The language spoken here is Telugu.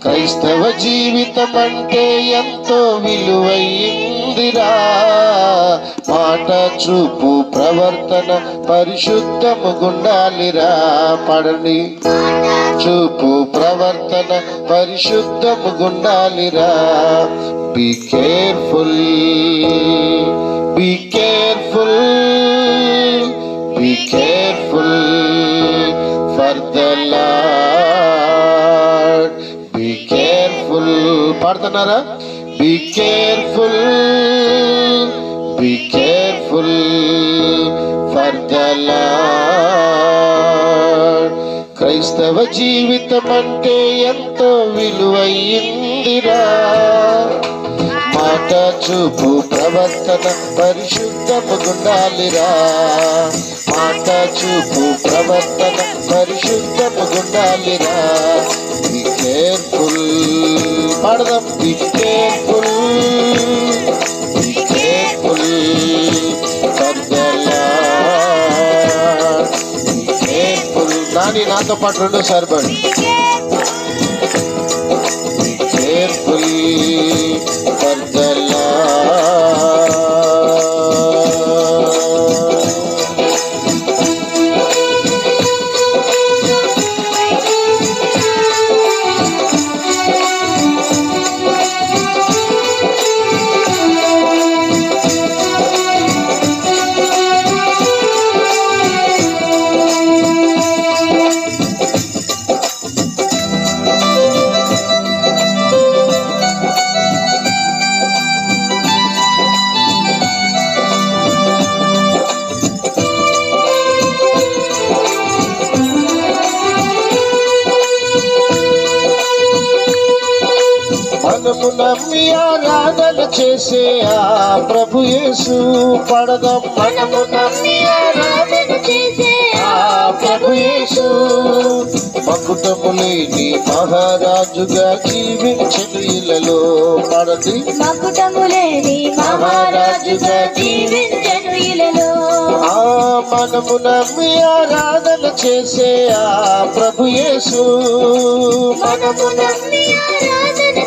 క్రైస్తవ జీవితం అంటే ఎంతో విలువైందిరా. మాట చూపు ప్రవర్తన పరిశుద్ధముగుండాలిరా. పడని చూపు ప్రవర్తన పరిశుద్ధముగుండాలిరా. Be careful, be careful, be careful for the Lord. Be careful. పాడుతున్నారా? Be careful, be careful for the Lord. క్రైస్తవ జీవితం అంటే ఎంతో విలువైందిరా. మాట చూపు ప్రవర్తన పరిశుద్ధముగుండాలిరా. మాట చూపు ప్రవర్తన పరిశుద్ధముగుండాలిరా. Be careful. పాడదాం. Be careful, be careful for the Lord. Be careful. నాతో పాటు రెండు సరిపడి. Be careful for the Lord. మనము నమ్మి ఆరాధన చేసే ఆ ప్రభు యేసు. పడదాం. మనము నమ్మి ఆరాధన చేసే ఆ ప్రభు యేసు. మకుటము లేని మహారాజుగా జీవించను ఇలలో. పడది. మకుటము లేని మహారాజుగా జీవించను ఇలలో. మనము నమ్మి ఆరాధన చేసే ఆ ప్రభు యేసు. మనము నమ్మి ఆరాధన